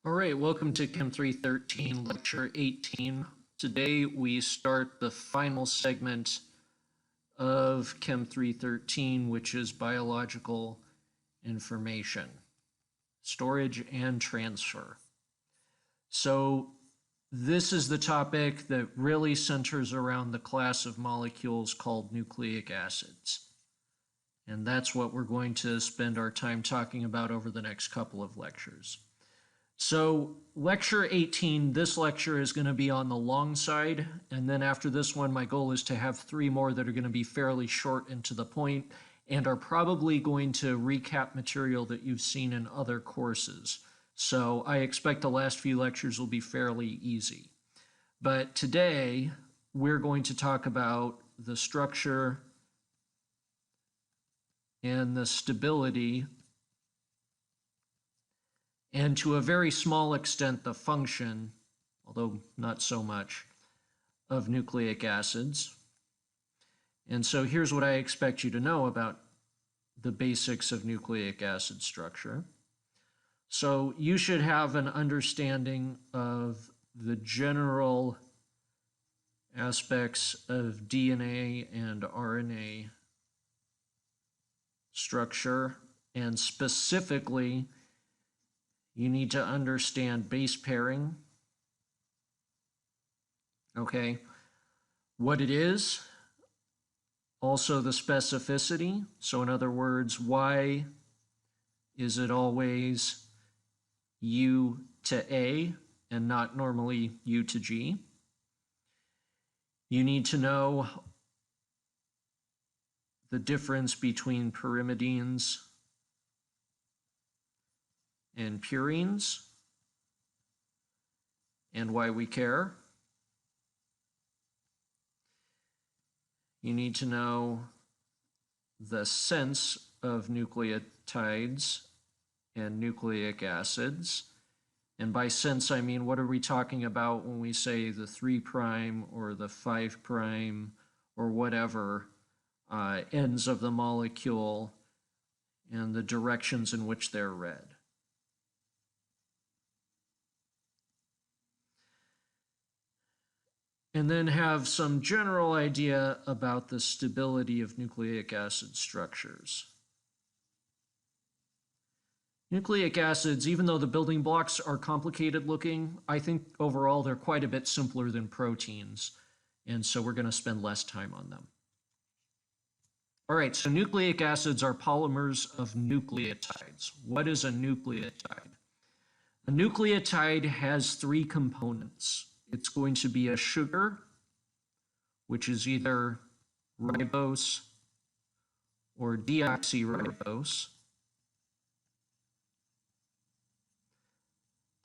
All right, welcome to Chem 313, Lecture 18. Today we start the final segment of Chem 313, which is biological information, storage and transfer. So this is the topic that really centers around the class of molecules called nucleic acids. And that's what we're going to spend our time talking about over the next couple of lectures. So lecture 18, this lecture is going to be on the long side, and then after this one, my goal is to have 3 more that are going to be fairly short and to the point, and are probably going to recap material that you've seen in other courses. So I expect the last few lectures will be fairly easy. But today, we're going to talk about the structure and the stability, and to a very small extent the function, although not so much, of nucleic acids. And so here's what I expect you to know about the basics of nucleic acid structure. So you should have an understanding of the general aspects of DNA and RNA structure, and specifically, you need to understand base pairing, okay, what it is, also the specificity. So in other words, why is it always U to A and not normally U to G? You need to know the difference between pyrimidines and purines and why we care. You need to know the sense of nucleotides and nucleic acids. And by sense, I mean, what are we talking about when we say the 3' or the 5' or whatever ends of the molecule and the directions in which they're read. And then have some general idea about the stability of nucleic acid structures. Nucleic acids, even though the building blocks are complicated looking, I think overall they're quite a bit simpler than proteins, and so we're going to spend less time on them. All right, so nucleic acids are polymers of nucleotides. What is a nucleotide? A nucleotide has 3 components. It's going to be a sugar, which is either ribose or deoxyribose,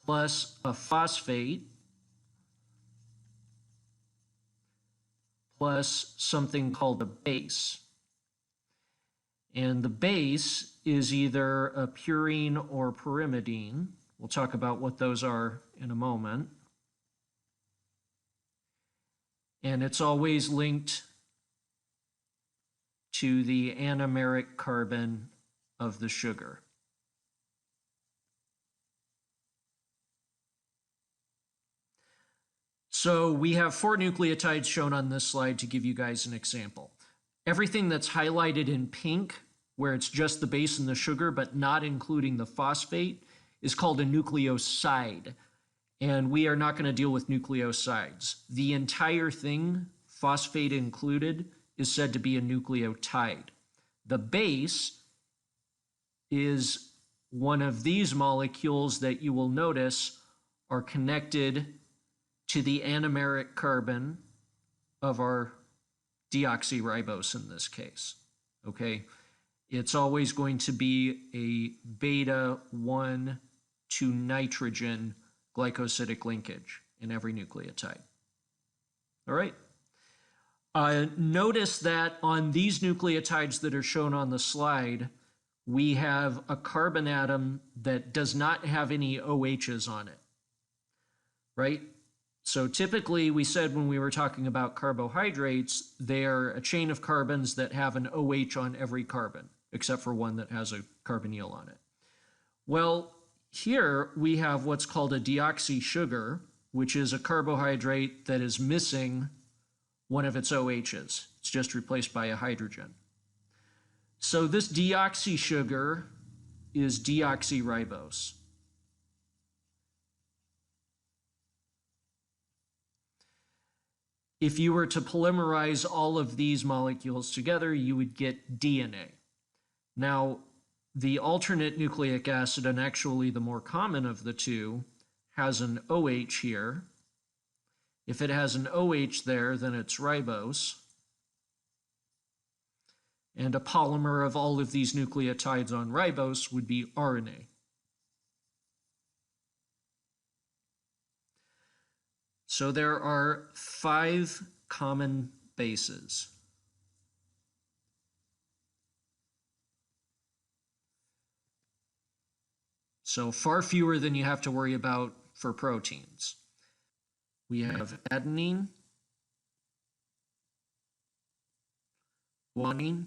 plus a phosphate, plus something called a base. And the base is either a purine or pyrimidine. We'll talk about what those are in a moment. And it's always linked to the anomeric carbon of the sugar. So we have 4 nucleotides shown on this slide to give you guys an example. Everything that's highlighted in pink, where it's just the base and the sugar, but not including the phosphate, is called a nucleoside. And we are not going to deal with nucleosides. The entire thing, phosphate included, is said to be a nucleotide. The base is one of these molecules that you will notice are connected to the anomeric carbon of our deoxyribose in this case, okay? It's always going to be a beta 1 to nitrogen glycosidic linkage in every nucleotide. All right. Notice that on these nucleotides that are shown on the slide, we have a carbon atom that does not have any OHs on it, right? So typically we said when we were talking about carbohydrates, they're a chain of carbons that have an OH on every carbon, except for one that has a carbonyl on it. Well, Here we have what's called a deoxy sugar, which is a carbohydrate that is missing one of its OHs. It's just replaced by a hydrogen. So this deoxy sugar is deoxyribose. If you were to polymerize all of these molecules together, you would get DNA. Now, the alternate nucleic acid, and actually the more common of the two, has an OH here. If it has an OH there, then it's ribose. And a polymer of all of these nucleotides on ribose would be RNA. So there are 5 common bases. So far fewer than you have to worry about for proteins. We have adenine, guanine,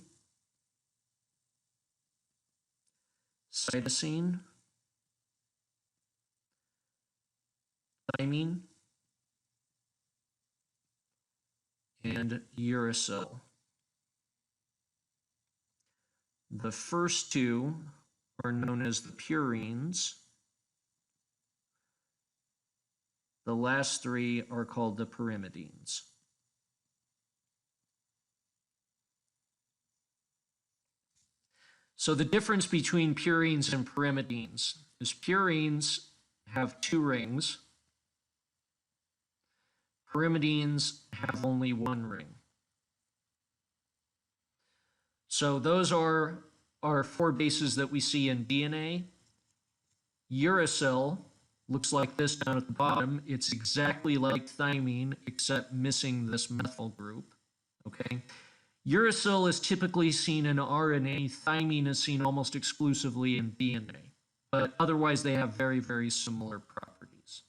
cytosine, thymine, and uracil. The first 2 are known as the purines. The last 3 are called the pyrimidines. So the difference between purines and pyrimidines is purines have 2 rings. Pyrimidines have only 1 ring. So those are our 4 bases that we see in DNA. Uracil looks like this down at the bottom. It's exactly like thymine, except missing this methyl group, okay? Uracil is typically seen in RNA. Thymine is seen almost exclusively in DNA, but otherwise they have very, very similar properties.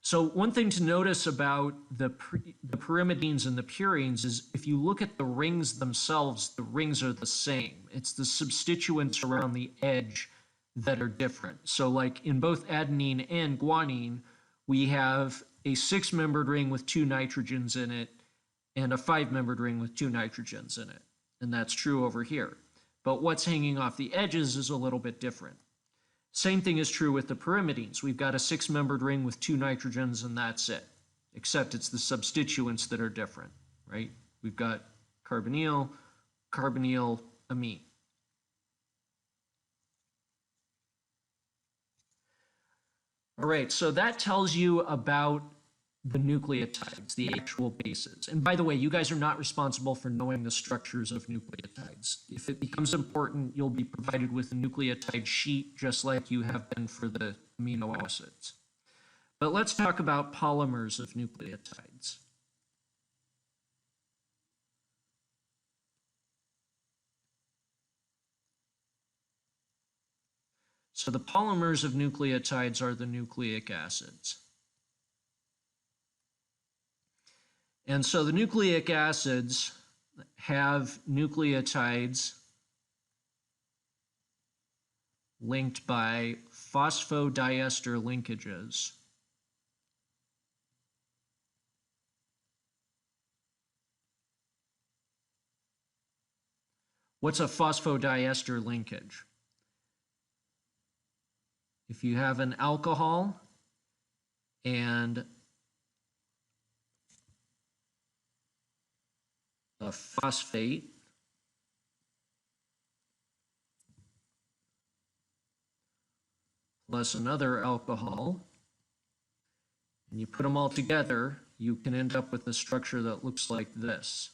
So one thing to notice about the pyrimidines and the purines is if you look at the rings themselves, the rings are the same. It's the substituents around the edge that are different. So like in both adenine and guanine, we have a 6-membered ring with 2 nitrogens in it and a 5-membered ring with 2 nitrogens in it. And that's true over here. But what's hanging off the edges is a little bit different. Same thing is true with the pyrimidines. We've got a 6-membered ring with 2 nitrogens and that's it. Except it's the substituents that are different, right? We've got carbonyl, carbonyl amine. All right, so that tells you about the nucleotides, the actual bases. And by the way, you guys are not responsible for knowing the structures of nucleotides. If it becomes important, you'll be provided with a nucleotide sheet, just like you have been for the amino acids. But let's talk about polymers of nucleotides. So the polymers of nucleotides are the nucleic acids. And so the nucleic acids have nucleotides linked by phosphodiester linkages. What's a phosphodiester linkage? If you have an alcohol and a phosphate, plus another alcohol, and you put them all together, you can end up with a structure that looks like this.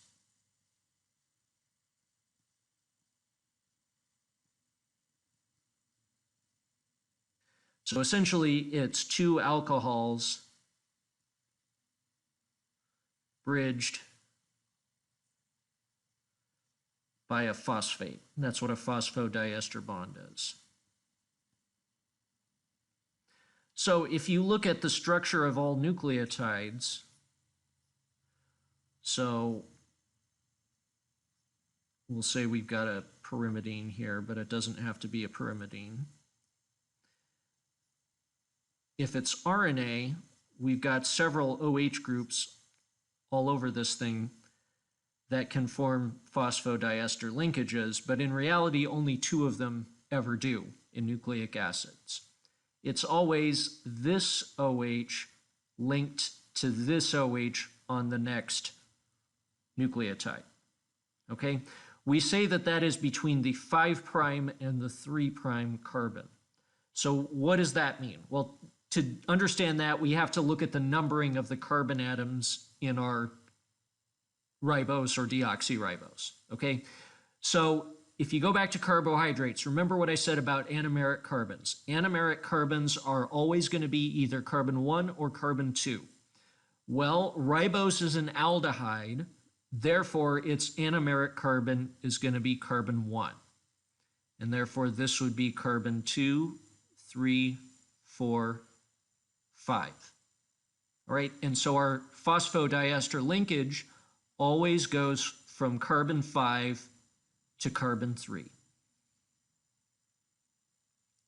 So essentially, it's 2 alcohols bridged by a phosphate. And that's what a phosphodiester bond is. So if you look at the structure of all nucleotides, so we'll say we've got a pyrimidine here, but it doesn't have to be a pyrimidine. if it's RNA, we've got several OH groups all over this thing that can form phosphodiester linkages, but in reality, only 2 of them ever do in nucleic acids. It's always this OH linked to this OH on the next nucleotide. Okay? We say that that is between the 5' and the 3' carbon. So what does that mean? Well, to understand that, we have to look at the numbering of the carbon atoms in our ribose or deoxyribose, okay? So if you go back to carbohydrates, remember what I said about anomeric carbons. Anomeric carbons are always going to be either carbon 1 or carbon 2. Well, ribose is an aldehyde, therefore its anomeric carbon is going to be carbon 1. And therefore this would be carbon 2, 3, 4, 5. All right, and so our phosphodiester linkage always goes from carbon 5 to carbon 3.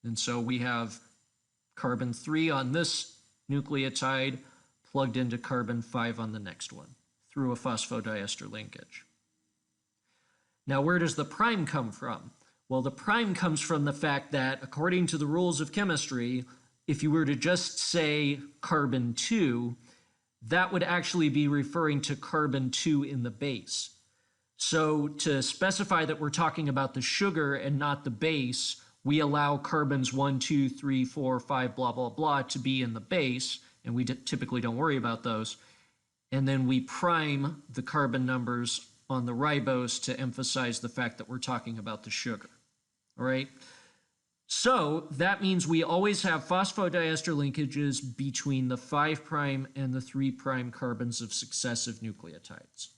And so we have carbon 3 on this nucleotide plugged into carbon 5 on the next one through a phosphodiester linkage. Now, where does the prime come from? Well, the prime comes from the fact that, according to the rules of chemistry, if you were to just say carbon 2, that would actually be referring to carbon 2 in the base. So to specify that we're talking about the sugar and not the base, we allow carbons 1, 2, 3, 4, 5, blah, blah, blah to be in the base, and we typically don't worry about those. And then we prime the carbon numbers on the ribose to emphasize the fact that we're talking about the sugar. All right? So that means we always have phosphodiester linkages between the 5' and the 3' carbons of successive nucleotides.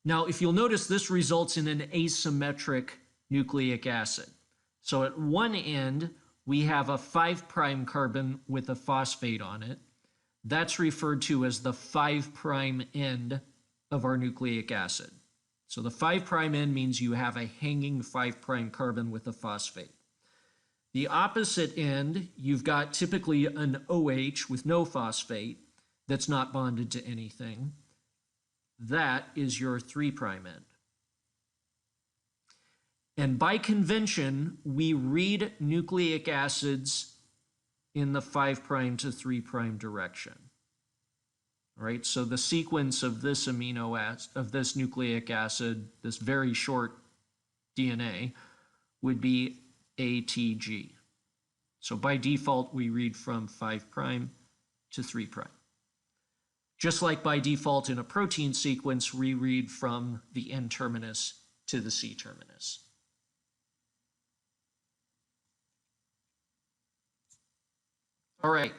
Now, if you'll notice, this results in an asymmetric nucleic acid. So at one end, we have a 5' carbon with a phosphate on it. That's referred to as the 5' end of our nucleic acid. So the 5' end means you have a hanging 5' carbon with a phosphate. The opposite end, you've got typically an OH with no phosphate that's not bonded to anything. That is your 3' end. And by convention, we read nucleic acids in the 5' to 3' direction. All right, so the sequence of this amino acid, of this nucleic acid, this very short DNA, would be ATG. So by default, we read from 5' to 3'. Just like by default in a protein sequence, we read from the N-terminus to the C-terminus. All right,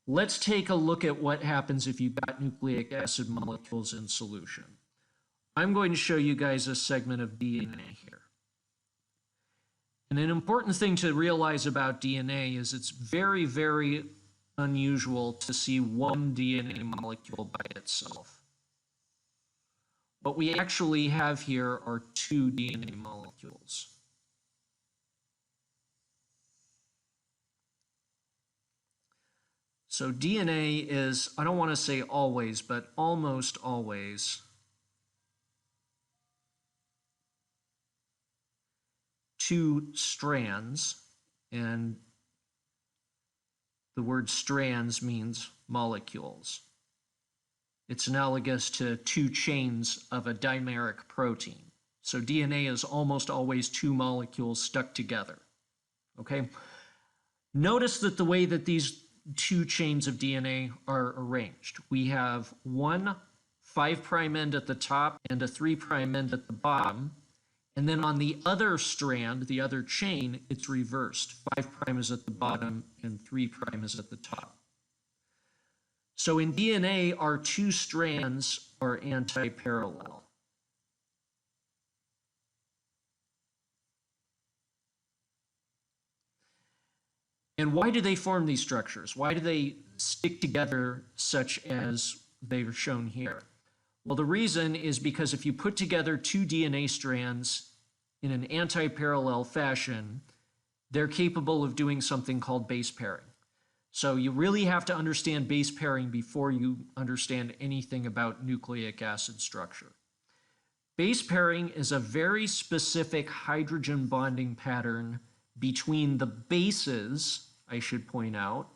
let's take a look at what happens if you've got nucleic acid molecules in solution. I'm going to show you guys a segment of DNA here. And an important thing to realize about DNA is it's very, very unusual to see one DNA molecule by itself. What we actually have here are 2 DNA molecules. So DNA is, I don't want to say always, but almost always 2 strands, and the word strands means molecules. It's analogous to 2 chains of a dimeric protein. So DNA is almost always 2 molecules stuck together. Okay? Notice that the way that these 2 chains of DNA are arranged. We have one 5' end at the top and a 3' end at the bottom. And then on the other strand, the other chain, it's reversed. 5' is at the bottom and 3' is at the top. So in DNA, our 2 strands are anti-parallel. And why do they form these structures? Why do they stick together such as they are shown here? Well, the reason is because if you put together two DNA strands in an anti-parallel fashion, they're capable of doing something called base pairing. So you really have to understand base pairing before you understand anything about nucleic acid structure. Base pairing is a very specific hydrogen bonding pattern between the bases, I should point out,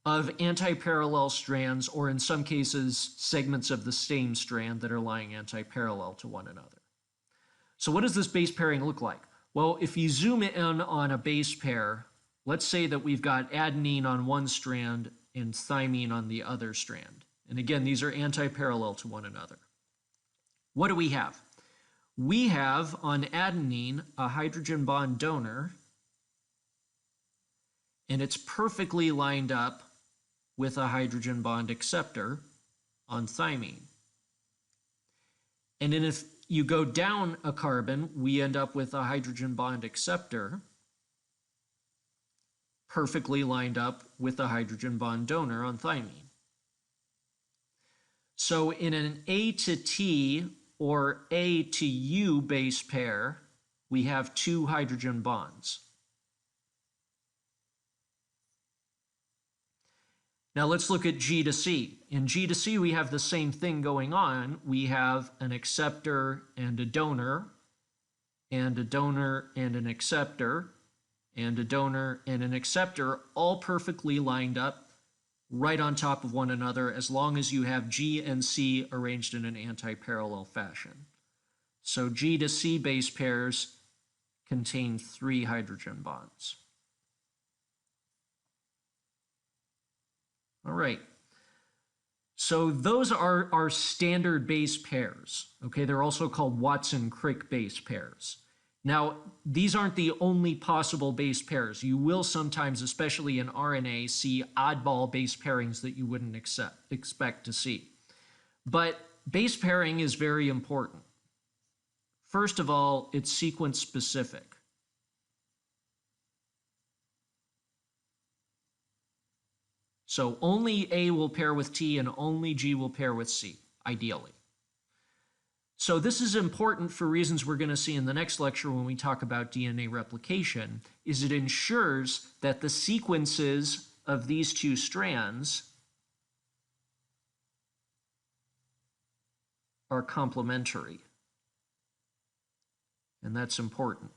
of anti-parallel strands, or in some cases, segments of the same strand that are lying anti-parallel to one another. So what does this base pairing look like? Well, if you zoom in on a base pair, let's say that we've got adenine on one strand and thymine on the other strand. And again, these are anti-parallel to one another. What do we have? We have on adenine a hydrogen bond donor, and it's perfectly lined up with a hydrogen bond acceptor on thymine. And then if you go down a carbon, we end up with a hydrogen bond acceptor perfectly lined up with a hydrogen bond donor on thymine. So in an A to T or A to U base pair, we have two hydrogen bonds. Now let's look at G to C. In G to C, we have the same thing going on. We have an acceptor and a donor, and a donor and an acceptor, and a donor and an acceptor, all perfectly lined up right on top of one another, as long as you have G and C arranged in an anti-parallel fashion. So G to C base pairs contain 3 hydrogen bonds. All right. So those are our standard base pairs. Okay, they're also called Watson-Crick base pairs. Now, these aren't the only possible base pairs. You will sometimes, especially in RNA, see oddball base pairings that you wouldn't expect to see. But base pairing is very important. First of all, it's sequence specific. So only A will pair with T and only G will pair with C, ideally. So this is important for reasons we're going to see in the next lecture when we talk about DNA replication, is it ensures that the sequences of these two strands are complementary. And that's important.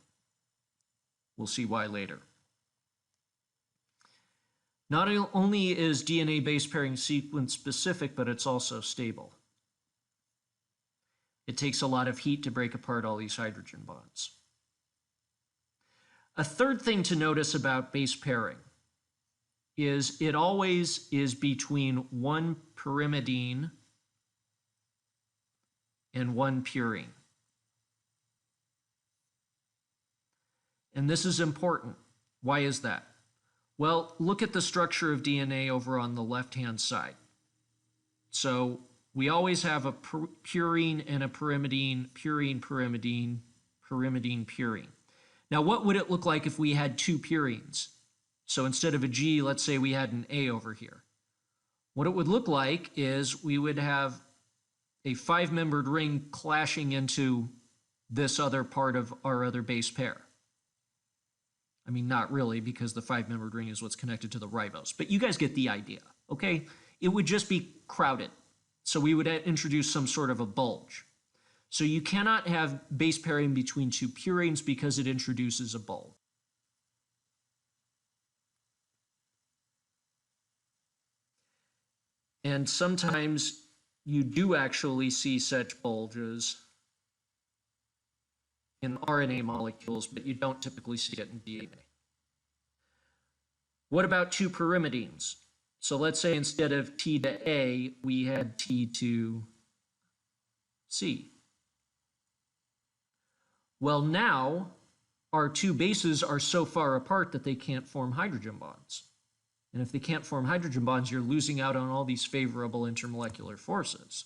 We'll see why later. Not only is DNA base pairing sequence specific, but it's also stable. It takes a lot of heat to break apart all these hydrogen bonds. A third thing to notice about base pairing is it always is between one pyrimidine and one purine. And this is important. Why is that? Well, look at the structure of DNA over on the left-hand side. So we always have a purine and a pyrimidine, purine, pyrimidine, pyrimidine, purine. Now, what would it look like if we had two purines? So instead of a G, let's say we had an A over here. What it would look like is we would have a 5-membered ring clashing into this other part of our other base pair. I mean, not really, because the 5-membered ring is what's connected to the ribose. But you guys get the idea, okay? It would just be crowded. So we would introduce some sort of a bulge. So you cannot have base pairing between two purines because it introduces a bulge. And sometimes you do actually see such bulges in RNA molecules, but you don't typically see it in DNA. What about two pyrimidines? So let's say instead of T to A, we had T to C. Well, now our two bases are so far apart that they can't form hydrogen bonds. And if they can't form hydrogen bonds, you're losing out on all these favorable intermolecular forces.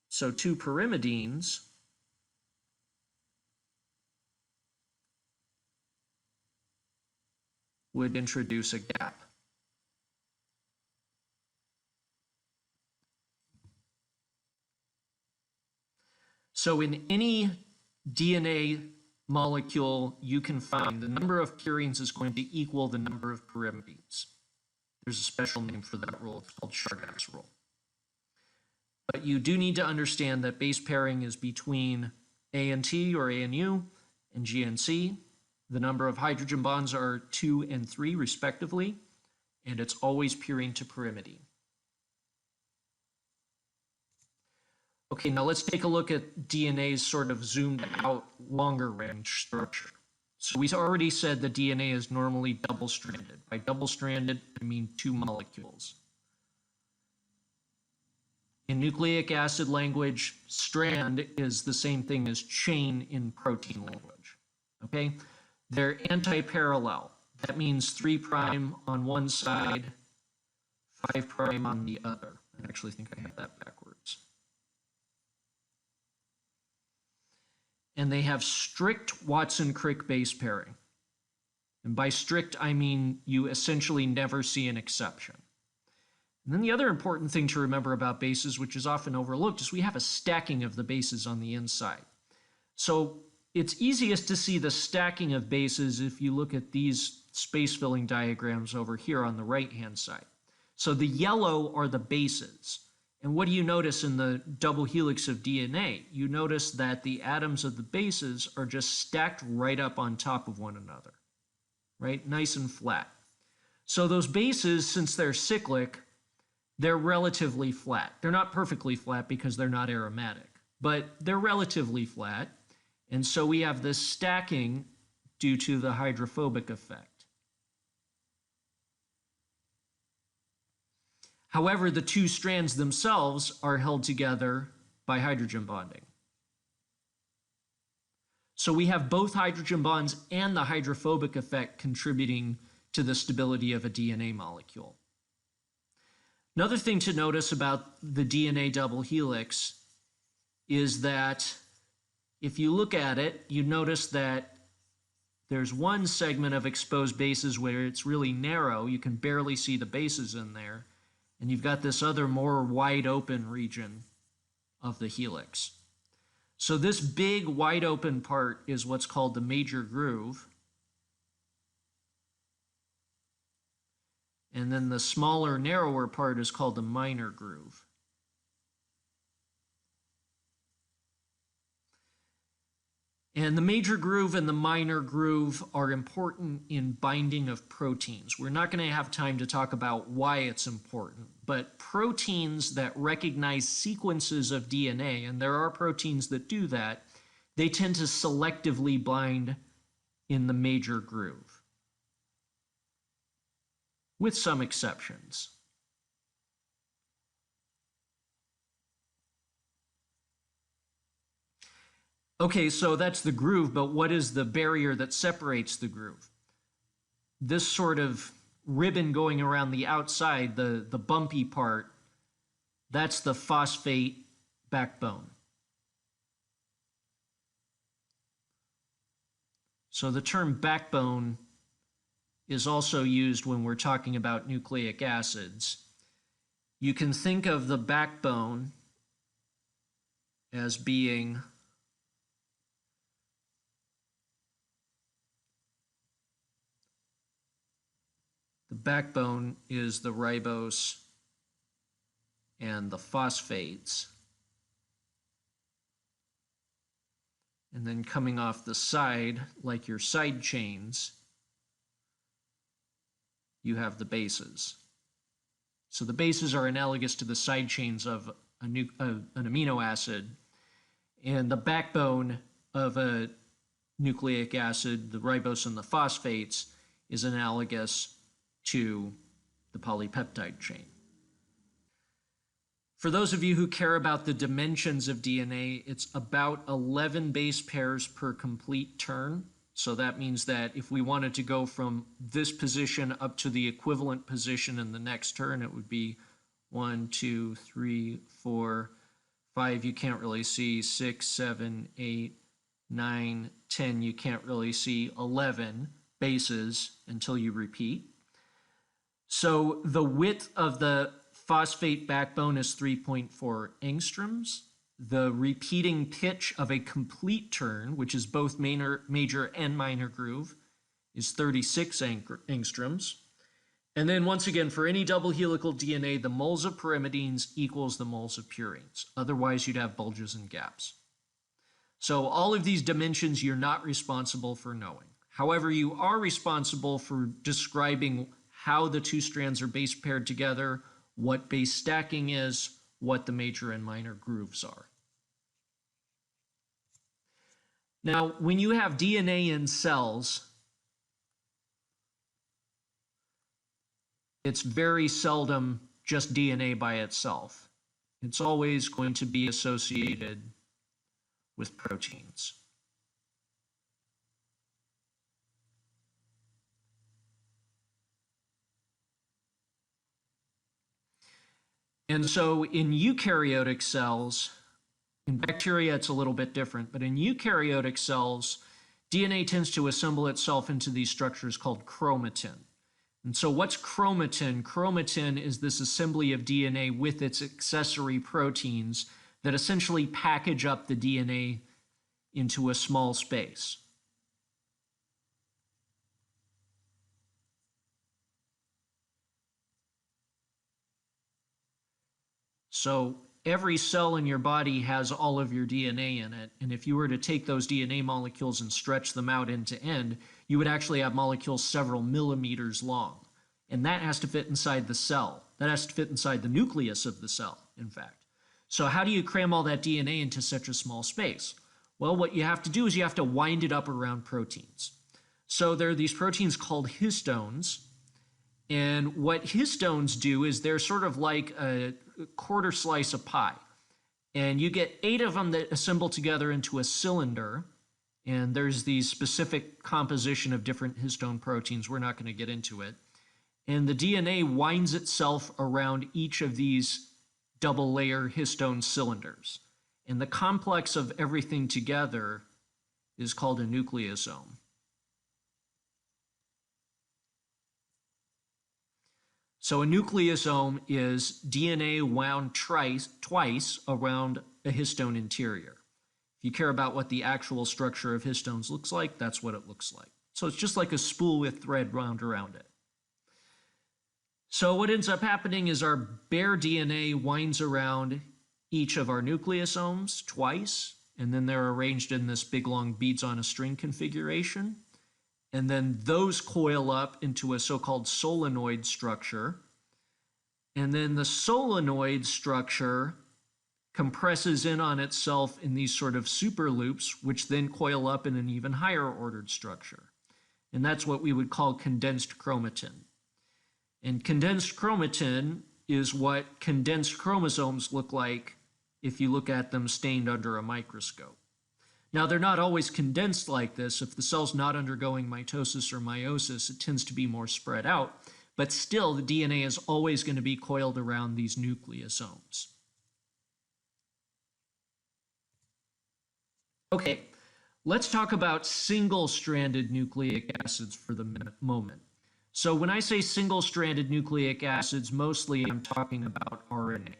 So two pyrimidines would introduce a gap. So in any DNA molecule you can find, the number of purines is going to equal the number of pyrimidines. There's a special name for that rule. It's called Chargat's rule. But you do need to understand that base pairing is between A and T, or A and U, and G and C. The number of hydrogen bonds are 2 and 3 respectively, and it's always purine to pyrimidine. Okay, now let's take a look at DNA's sort of zoomed out longer range structure. So we already said that DNA is normally double-stranded. By double-stranded, I mean 2 molecules. In nucleic acid language, strand is the same thing as chain in protein language. Okay? They're anti-parallel. That means 3' on one side, 5' on the other. I actually think I have that backwards. And they have strict Watson-Crick base pairing. And by strict, I mean you essentially never see an exception. And then the other important thing to remember about bases, which is often overlooked, is we have a stacking of the bases on the inside. So it's easiest to see the stacking of bases if you look at these space-filling diagrams over here on the right-hand side. So the yellow are the bases. And what do you notice in the double helix of DNA? You notice that the atoms of the bases are just stacked right up on top of one another, right? Nice and flat. So those bases, since they're cyclic, they're relatively flat. They're not perfectly flat because they're not aromatic, but they're relatively flat. And so we have this stacking due to the hydrophobic effect. However, the 2 strands themselves are held together by hydrogen bonding. So we have both hydrogen bonds and the hydrophobic effect contributing to the stability of a DNA molecule. Another thing to notice about the DNA double helix is that if you look at it, you notice that there's one segment of exposed bases where it's really narrow. You can barely see the bases in there. And you've got this other more wide open region of the helix. So this big wide open part is what's called the major groove. And then the smaller, narrower part is called the minor groove. And the major groove and the minor groove are important in binding of proteins. We're not going to have time to talk about why it's important, but proteins that recognize sequences of DNA, and there are proteins that do that, they tend to selectively bind in the major groove, with some exceptions. Okay, so that's the groove, but what is the barrier that separates the groove? This sort of ribbon going around the outside, the bumpy part, that's the phosphate backbone. So the term backbone is also used when we're talking about nucleic acids. You can think of the backbone as being the backbone is the ribose and the phosphates. And then coming off the side, like your side chains, you have the bases. So the bases are analogous to the side chains of an amino acid, and the backbone of a nucleic acid, the ribose and the phosphates, is analogous to the polypeptide chain. For those of you who care about the dimensions of DNA, it's about 11 base pairs per complete turn. So that means that if we wanted to go from this position up to the equivalent position in the next turn, it would be 1, 2, 3, 4, 5. You can't really see 6, 7, 8, 9, 10. You can't really see 11 bases until you repeat. So the width of the phosphate backbone is 3.4 angstroms. the repeating pitch of a complete turn, which is both major and minor groove, is 36 angstroms. And then once again, for any double helical DNA, the moles of pyrimidines equals the moles of purines. Otherwise, you'd have bulges and gaps. So all of these dimensions you're not responsible for knowing. However, you are responsible for describing how the two strands are base paired together, what base stacking is, what the major and minor grooves are. Now, when you have DNA in cells, it's very seldom just DNA by itself. It's always going to be associated with proteins. And so in eukaryotic cells, in bacteria it's a little bit different, but in eukaryotic cells, DNA tends to assemble itself into these structures called chromatin. And so what's chromatin? Chromatin is this assembly of DNA with its accessory proteins that essentially package up the DNA into a small space. So every cell in your body has all of your DNA in it. And if you were to take those DNA molecules and stretch them out end to end, you would actually have molecules several millimeters long. And that has to fit inside the cell. That has to fit inside the nucleus of the cell, in fact. So how do you cram all that DNA into such a small space? Well, what you have to do is you have to wind it up around proteins. So there are these proteins called histones. And what histones do is they're sort of like a quarter slice of pie. And you get 8 of them that assemble together into a cylinder. And there's these specific composition of different histone proteins. We're not going to get into it. And the DNA winds itself around each of these double layer histone cylinders. And the complex of everything together is called a nucleosome. So a nucleosome is DNA wound twice around a histone interior. If you care about what the actual structure of histones looks like, that's what it looks like. So it's just like a spool with thread wound around it. So what ends up happening is our bare DNA winds around each of our nucleosomes twice, and then they're arranged in this big long beads on a string configuration. And then those coil up into a so-called solenoid structure. And then the solenoid structure compresses in on itself in these sort of super loops, which then coil up in an even higher ordered structure. And that's what we would call condensed chromatin. And condensed chromatin is what condensed chromosomes look like if you look at them stained under a microscope. Now, they're not always condensed like this. If the cell's not undergoing mitosis or meiosis, it tends to be more spread out. But still, the DNA is always going to be coiled around these nucleosomes. Okay, let's talk about single-stranded nucleic acids for the moment. So when I say single-stranded nucleic acids, mostly I'm talking about RNA.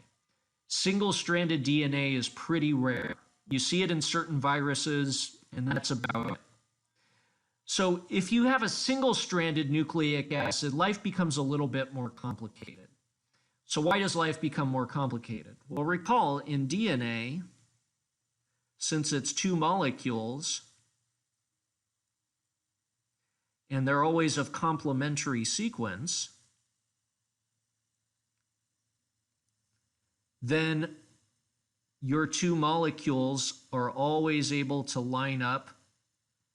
Single-stranded DNA is pretty rare. You see it in certain viruses, and that's about it. So if you have a single-stranded nucleic acid, life becomes a little bit more complicated. So why does life become more complicated? Well, recall in DNA, since it's 2 molecules, and they're always of complementary sequence, then your 2 molecules are always able to line up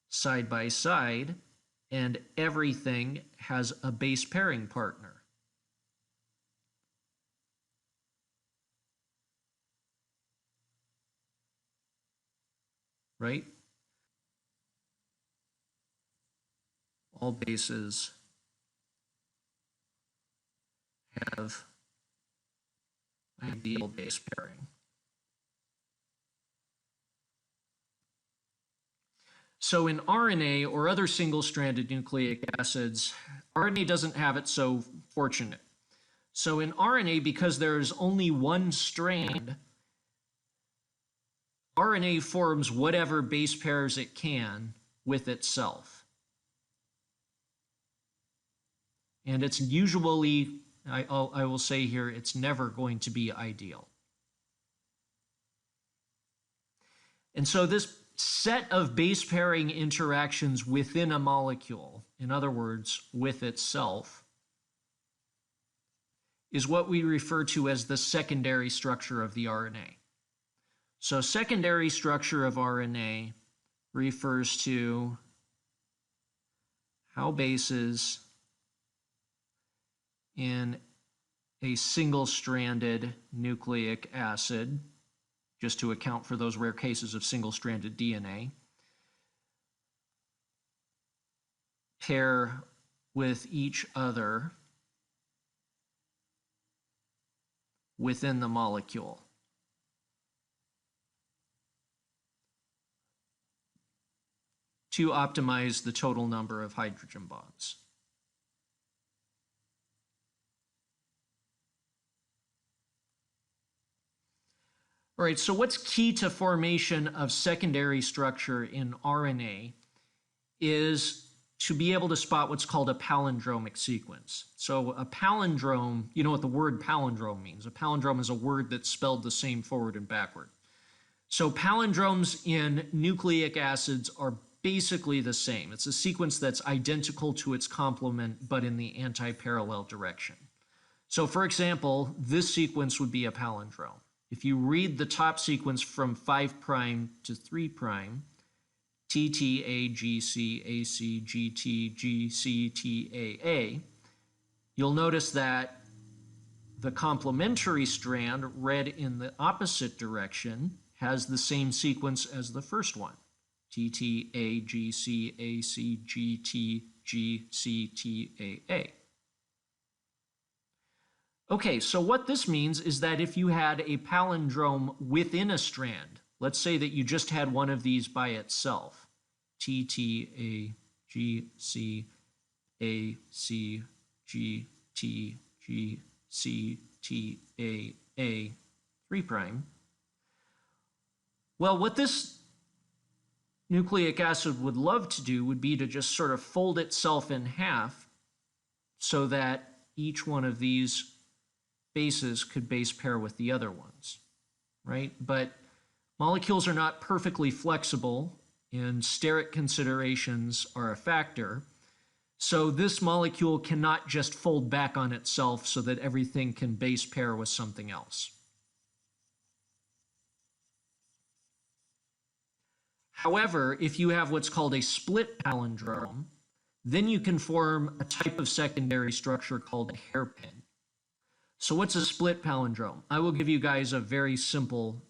side by side, and everything has a base pairing partner. Right? All bases have ideal base pairing. So in RNA or other single-stranded nucleic acids, RNA doesn't have it so fortunate. So in RNA, because there is only one strand, RNA forms whatever base pairs it can with itself. And it's usually, I will say here, it's never going to be ideal. And so this set of base pairing interactions within a molecule, in other words, with itself, is what we refer to as the secondary structure of the RNA. So secondary structure of RNA refers to how bases in a single-stranded nucleic acid, just to account for those rare cases of single-stranded DNA, pair with each other within the molecule. To optimize the total number of hydrogen bonds. All right, so what's key to formation of secondary structure in RNA is to be able to spot what's called a palindromic sequence. So a palindrome, you know what the word palindrome means. A palindrome is a word that's spelled the same forward and backward. So palindromes in nucleic acids are basically the same. It's a sequence that's identical to its complement, but in the anti-parallel direction. So for example, this sequence would be a palindrome. If you read the top sequence from 5' to 3', TT, AGC, AC, GT, GC, TAA, you'll notice that the complementary strand read in the opposite direction has the same sequence as the first one. TT, AGC, AC, GT, GC, TAA. Okay, so what this means is that if you had a palindrome within a strand, let's say that you just had one of these by itself, TT, AGC, AC, GT, GC, TAA, 3'. Well, what this nucleic acid would love to do would be to just sort of fold itself in half so that each one of these bases could base pair with the other ones, right? But molecules are not perfectly flexible, and steric considerations are a factor. So this molecule cannot just fold back on itself so that everything can base pair with something else. However, if you have what's called a split palindrome, then you can form a type of secondary structure called a hairpin. So what's a split palindrome? I will give you guys a very simple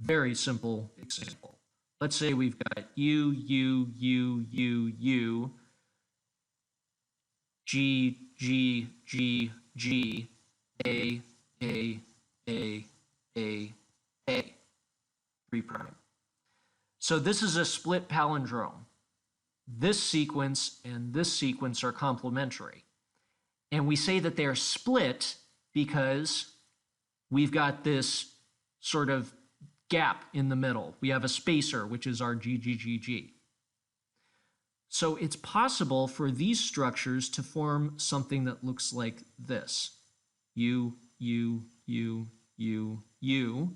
example. Let's say we've got U, U, U, U, U, G, G, G, G, A, A, A, A, A, 3'. So this is a split palindrome. This sequence and this sequence are complementary. And we say that they're split because we've got this sort of gap in the middle. We have a spacer, which is our GGGG. So it's possible for these structures to form something that looks like this. U, U, U, U, U,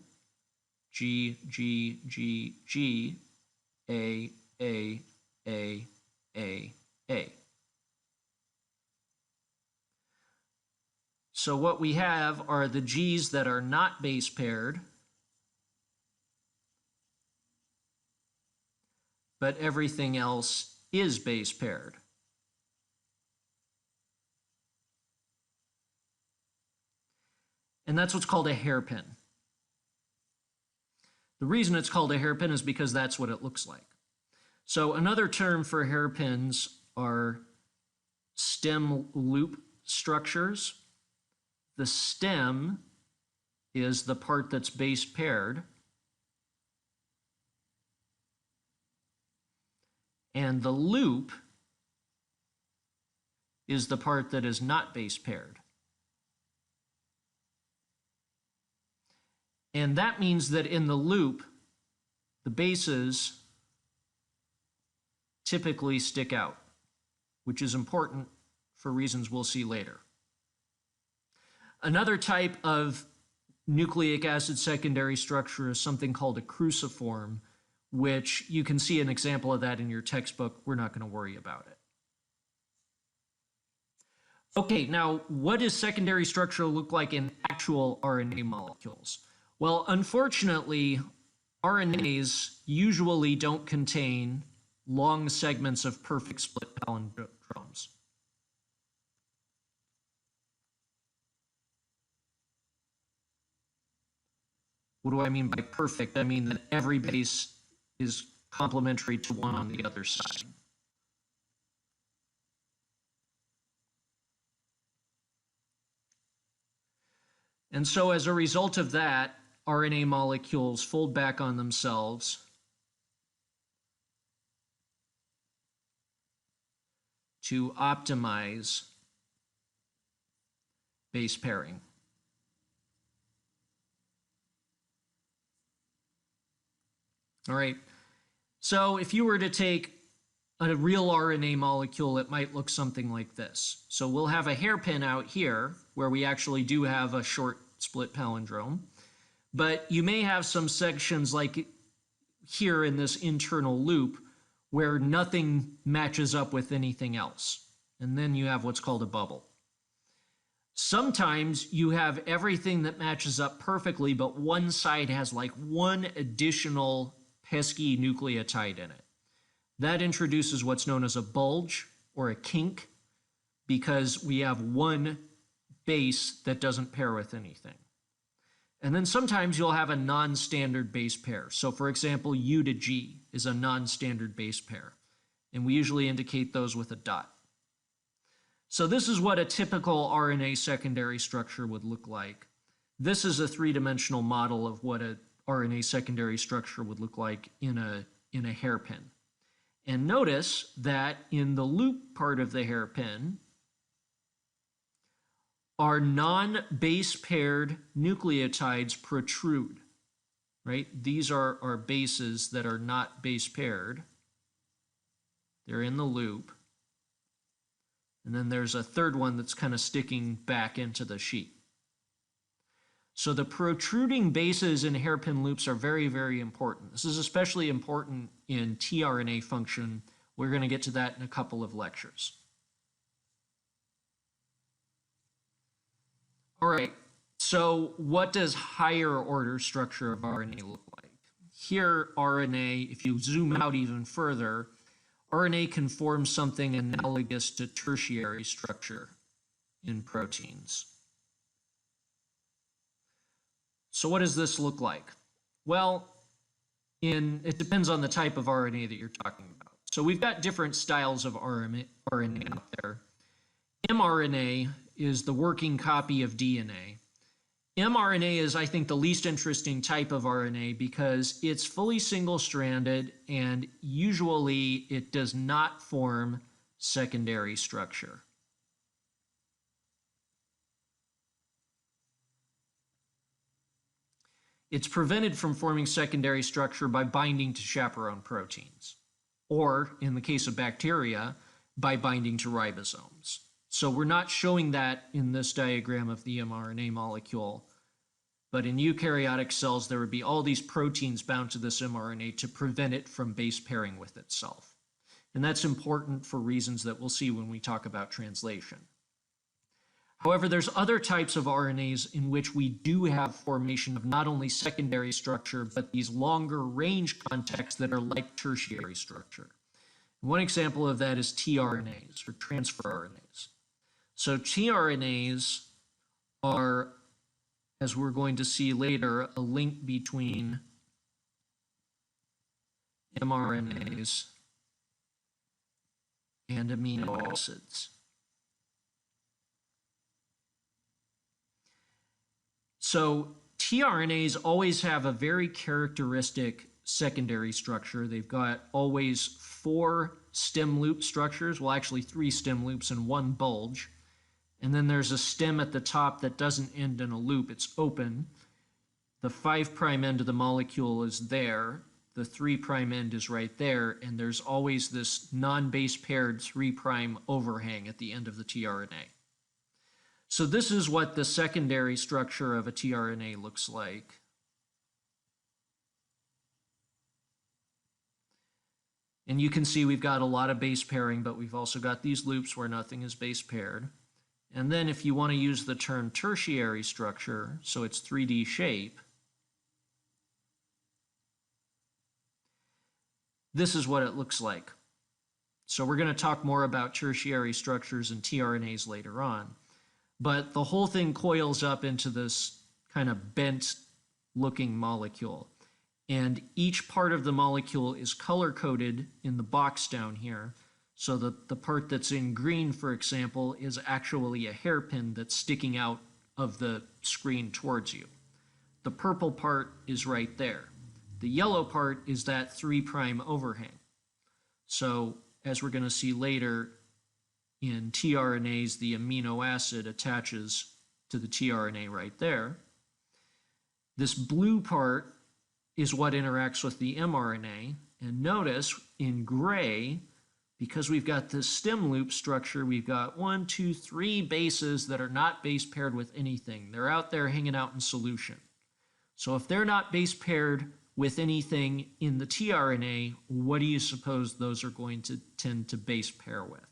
G, G, G, G, A, A, A, A, A. So what we have are the G's that are not base paired, but everything else is base paired. And that's what's called a hairpin. The reason it's called a hairpin is because that's what it looks like. So another term for hairpins are stem loop structures. The stem is the part that's base paired, and the loop is the part that is not base paired. And that means that in the loop, the bases typically stick out, which is important for reasons we'll see later. Another type of nucleic acid secondary structure is something called a cruciform, which you can see an example of that in your textbook. We're not going to worry about it. Okay, now what does secondary structure look like in actual RNA molecules? Well, unfortunately, RNAs usually don't contain long segments of perfect split palindromes. What do I mean by perfect? I mean that every base is complementary to one on the other side. And so as a result of that, RNA molecules fold back on themselves to optimize base pairing. All right, so if you were to take a real RNA molecule, it might look something like this. So we'll have a hairpin out here where we actually do have a short split palindrome, but you may have some sections like here in this internal loop where nothing matches up with anything else. And then you have what's called a bubble. Sometimes you have everything that matches up perfectly, but one side has like one additional pesky nucleotide in it. That introduces what's known as a bulge or a kink because we have one base that doesn't pair with anything. And then sometimes you'll have a non-standard base pair. So for example, U to G is a non-standard base pair. And we usually indicate those with a dot. So this is what a typical RNA secondary structure would look like. This is a three-dimensional model of what an RNA secondary structure would look like in a hairpin. And notice that in the loop part of the hairpin, our non-base paired nucleotides protrude, right? These are our bases that are not base paired. They're in the loop. And then there's a third one that's kind of sticking back into the sheet. So the protruding bases in hairpin loops are very, very important. This is especially important in tRNA function. We're going to get to that in a couple of lectures. All right, so what does higher order structure of RNA look like? Here, RNA, if you zoom out even further, RNA can form something analogous to tertiary structure in proteins. So what does this look like? Well, it depends on the type of RNA that you're talking about. So we've got different styles of RNA out there. mRNA is the working copy of DNA. mRNA is, I think, the least interesting type of RNA because it's fully single-stranded and usually it does not form secondary structure. It's prevented from forming secondary structure by binding to chaperone proteins, or in the case of bacteria, by binding to ribosomes. So we're not showing that in this diagram of the mRNA molecule, but in eukaryotic cells, there would be all these proteins bound to this mRNA to prevent it from base pairing with itself. And that's important for reasons that we'll see when we talk about translation. However, there's other types of RNAs in which we do have formation of not only secondary structure, but these longer range contexts that are like tertiary structure. One example of that is tRNAs, or transfer RNAs. So tRNAs are, as we're going to see later, a link between mRNAs and amino acids. So tRNAs always have a very characteristic secondary structure. They've got always 4 stem loop structures, well actually 3 stem loops and 1 bulge. And then there's a stem at the top that doesn't end in a loop, it's open. the 5' end of the molecule is there, the 3' end is right there, and there's always this non-base paired 3' overhang at the end of the tRNA. So this is what the secondary structure of a tRNA looks like. And you can see we've got a lot of base pairing, but we've also got these loops where nothing is base paired. And then if you want to use the term tertiary structure, so it's 3D shape, this is what it looks like. So we're going to talk more about tertiary structures and tRNAs later on. But the whole thing coils up into this kind of bent looking molecule. And each part of the molecule is color-coded in the box down here. So that the part that's in green, for example, is actually a hairpin that's sticking out of the screen towards you. The purple part is right there. The yellow part is that 3' overhang. So as we're going to see later, in tRNAs, the amino acid attaches to the tRNA right there. This blue part is what interacts with the mRNA. And notice in gray, because we've got this stem loop structure, we've got 1, 2, 3 bases that are not base paired with anything. They're out there hanging out in solution. So if they're not base paired with anything in the tRNA, what do you suppose those are going to tend to base pair with?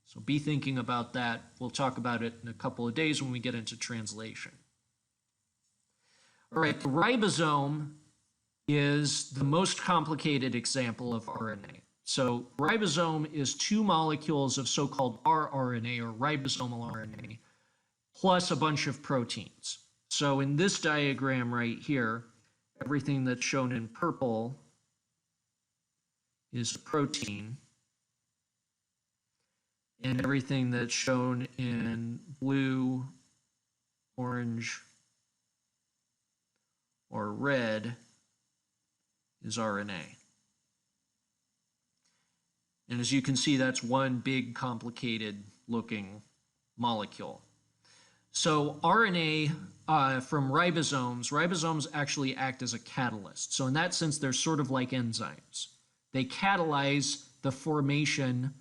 So be thinking about that. We'll talk about it in a couple of days when we get into translation. All right, the ribosome is the most complicated example of RNA. So ribosome is 2 molecules of so-called rRNA or ribosomal RNA plus a bunch of proteins. So in this diagram right here, everything that's shown in purple is a protein, and everything that's shown in blue, orange, or red is RNA. And as you can see, that's one big complicated looking molecule. So RNA from ribosomes actually act as a catalyst. So in that sense, they're sort of like enzymes. They catalyze the formation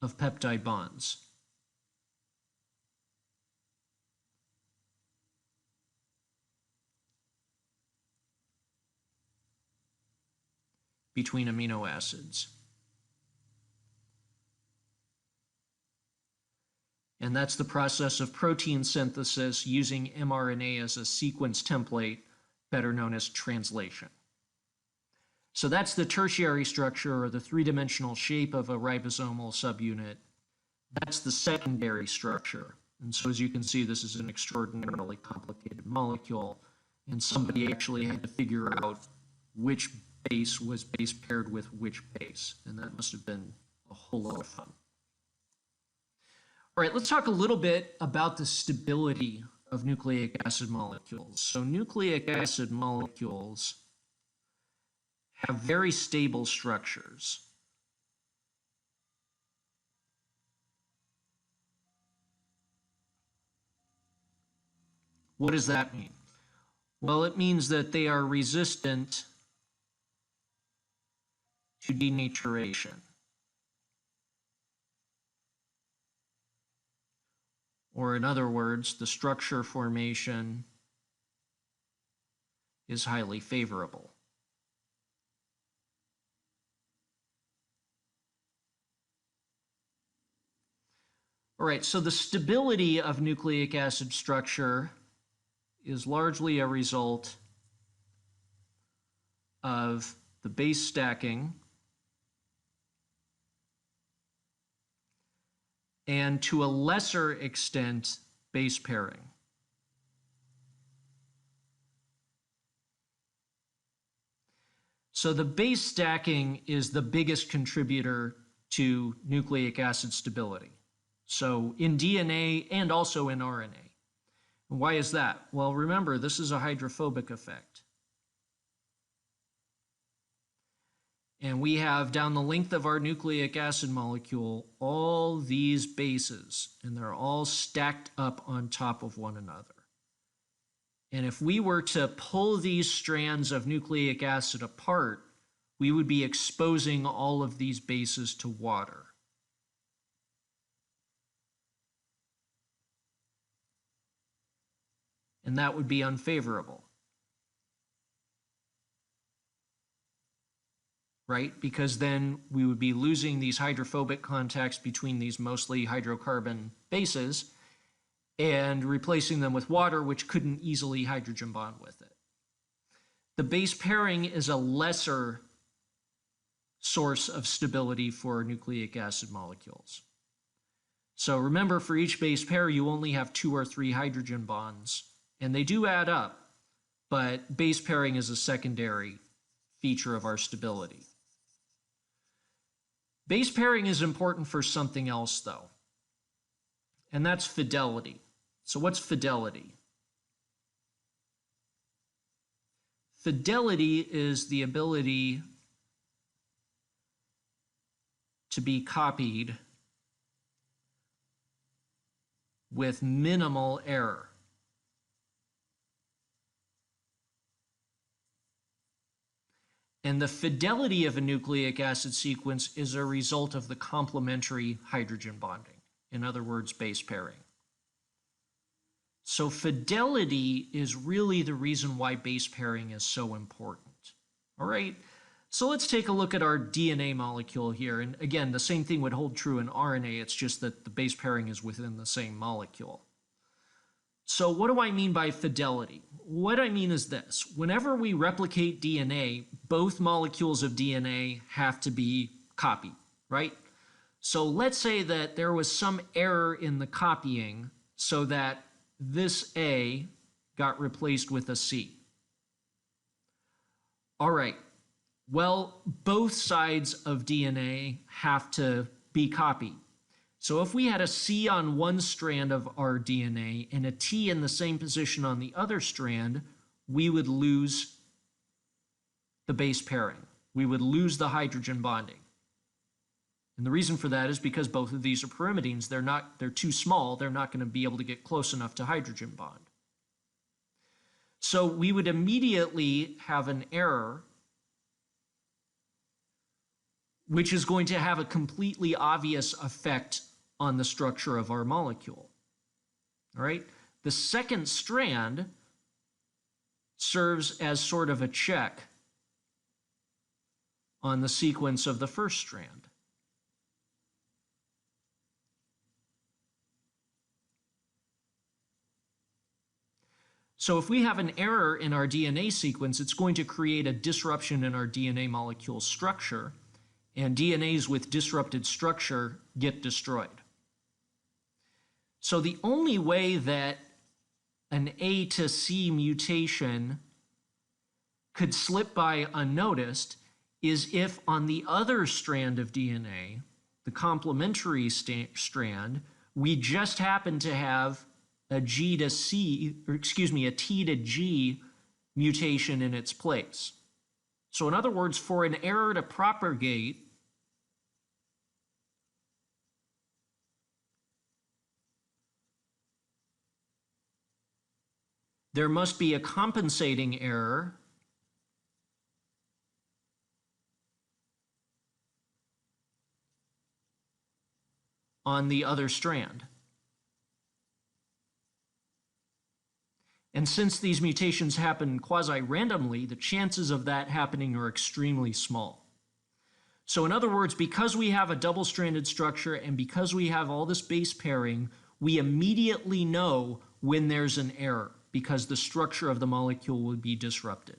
of peptide bonds. Between amino acids. And that's the process of protein synthesis using mRNA as a sequence template, better known as translation. So that's the tertiary structure or the 3-dimensional shape of a ribosomal subunit. That's the secondary structure. And so as you can see, this is an extraordinarily complicated molecule, and somebody actually had to figure out which base was base paired with which base, and that must have been a whole lot of fun. All right, let's talk a little bit about the stability of nucleic acid molecules. So nucleic acid molecules have very stable structures. What does that mean? Well, it means that they are resistant to denaturation. Or in other words, the structure formation is highly favorable. All right, so the stability of nucleic acid structure is largely a result of the base stacking and to a lesser extent, base pairing. So the base stacking is the biggest contributor to nucleic acid stability. So in DNA and also in RNA. And why is that? Well, remember, this is a hydrophobic effect. And we have down the length of our nucleic acid molecule all these bases, and they're all stacked up on top of one another. And if we were to pull these strands of nucleic acid apart, we would be exposing all of these bases to water. And that would be unfavorable. Right? Because then we would be losing these hydrophobic contacts between these mostly hydrocarbon bases and replacing them with water, which couldn't easily hydrogen bond with it. The base pairing is a lesser source of stability for nucleic acid molecules. So remember, for each base pair, you only have 2 or 3 hydrogen bonds, and they do add up, but base pairing is a secondary feature of our stability. Base pairing is important for something else, though, and that's fidelity. So what's fidelity? Fidelity is the ability to be copied with minimal error. And the fidelity of a nucleic acid sequence is a result of the complementary hydrogen bonding. In other words, base pairing. So fidelity is really the reason why base pairing is so important. All right, so let's take a look at our DNA molecule here. And again, the same thing would hold true in RNA. It's just that the base pairing is within the same molecule. So what do I mean by fidelity? What I mean is this. Whenever we replicate DNA, both molecules of DNA have to be copied, right? So let's say that there was some error in the copying so that this A got replaced with a C. All right, well, both sides of DNA have to be copied. So if we had a C on one strand of our DNA and a T in the same position on the other strand, we would lose the base pairing. We would lose the hydrogen bonding. And the reason for that is because both of these are pyrimidines. They're too small. They're not going to be able to get close enough to hydrogen bond. So we would immediately have an error which is going to have a completely obvious effect on the structure of our molecule. All right? The second strand serves as sort of a check on the sequence of the first strand. So if we have an error in our DNA sequence, it's going to create a disruption in our DNA molecule structure, and DNAs with disrupted structure get destroyed. So the only way that an A to C mutation could slip by unnoticed is if on the other strand of DNA, the complementary strand, we just happen to have a G to C, or excuse me, a T to G mutation in its place. So in other words, for an error to propagate, there must be a compensating error on the other strand. And since these mutations happen quasi-randomly, the chances of that happening are extremely small. So in other words, because we have a double-stranded structure and because we have all this base pairing, we immediately know when there's an error, because the structure of the molecule would be disrupted.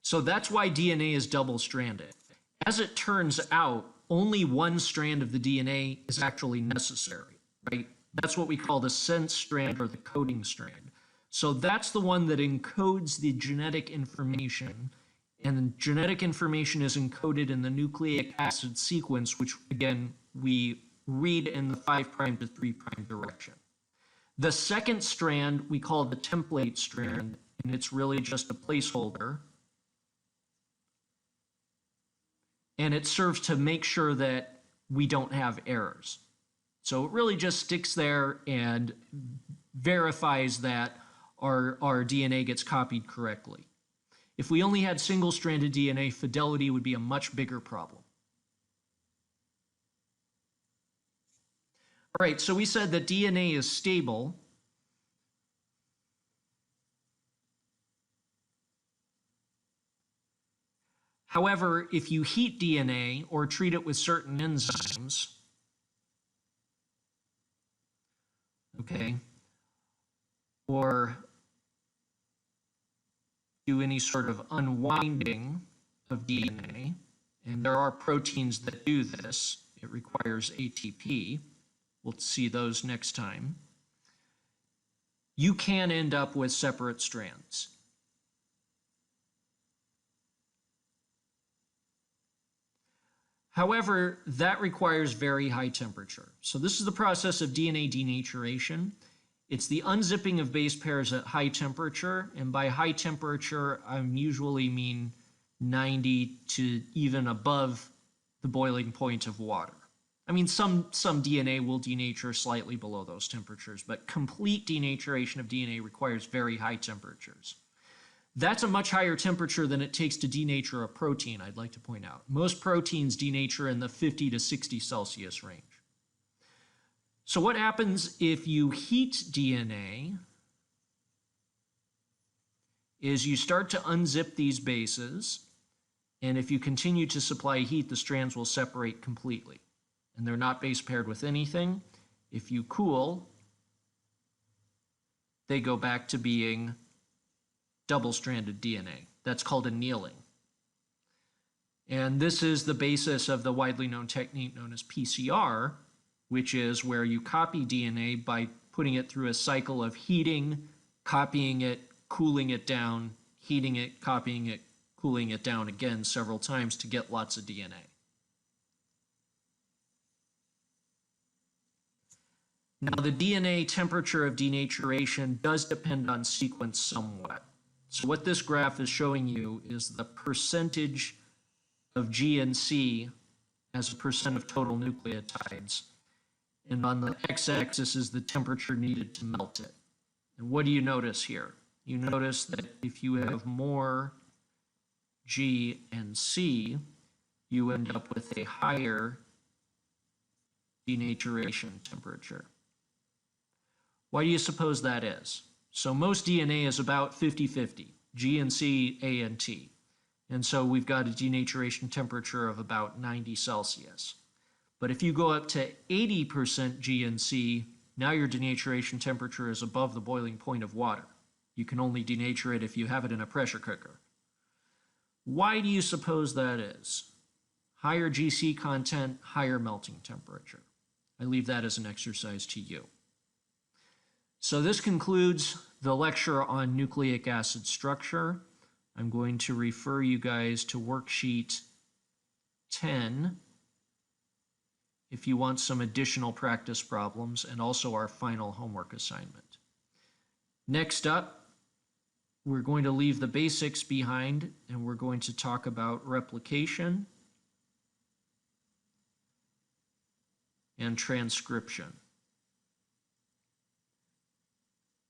So that's why DNA is double-stranded. As it turns out, only one strand of the DNA is actually necessary, right? That's what we call the sense strand or the coding strand. So that's the one that encodes the genetic information, and the genetic information is encoded in the nucleic acid sequence, which again, we read in the 5' to 3' direction. The second strand we call the template strand, and it's really just a placeholder. and it serves to make sure that we don't have errors. So it really just sticks there and verifies that our DNA gets copied correctly. If we only had single-stranded DNA, fidelity would be a much bigger problem. All right, so we said that DNA is stable. However, if you heat DNA or treat it with certain enzymes, okay, or do any sort of unwinding of DNA, and there are proteins that do this, it requires ATP. We'll see those next time. You can end up with separate strands. However, that requires very high temperature. So this is the process of DNA denaturation. It's the unzipping of base pairs at high temperature, and by high temperature, I usually mean 90 to even above the boiling point of water. I mean, some DNA will denature slightly below those temperatures, but complete denaturation of DNA requires very high temperatures. That's a much higher temperature than it takes to denature a protein, I'd like to point out. Most proteins denature in the 50 to 60 Celsius range. So what happens if you heat DNA is you start to unzip these bases, and if you continue to supply heat, the strands will separate completely. And they're not base paired with anything. If you cool, they go back to being double-stranded DNA. That's called annealing. And this is the basis of the widely known technique known as PCR, which is where you copy DNA by putting it through a cycle of heating, copying it, cooling it down, heating it, copying it, cooling it down again several times to get lots of DNA. Now, the DNA temperature of denaturation does depend on sequence somewhat. So what this graph is showing you is the percentage of G and C as a percent of total nucleotides. And on the x-axis is the temperature needed to melt it. And what do you notice here? You notice that if you have more G and C, you end up with a higher denaturation temperature. Why do you suppose that is? So most DNA is about 50-50, G and C, A and T. And so we've got a denaturation temperature of about 90 Celsius. But if you go up to 80% G and C, now your denaturation temperature is above the boiling point of water. You can only denature it if you have it in a pressure cooker. Why do you suppose that is? Higher GC content, higher melting temperature. I leave that as an exercise to you. So this concludes the lecture on nucleic acid structure. I'm going to refer you guys to worksheet 10 if you want some additional practice problems, and also our final homework assignment. Next up, we're going to leave the basics behind, and we're going to talk about replication and transcription.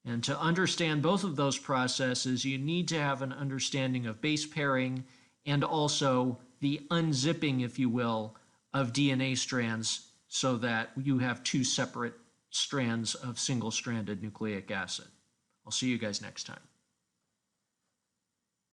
And to understand both of those processes, you need to have an understanding of base pairing and also the unzipping, if you will, of DNA strands so that you have two separate strands of single-stranded nucleic acid. I'll see you guys next time.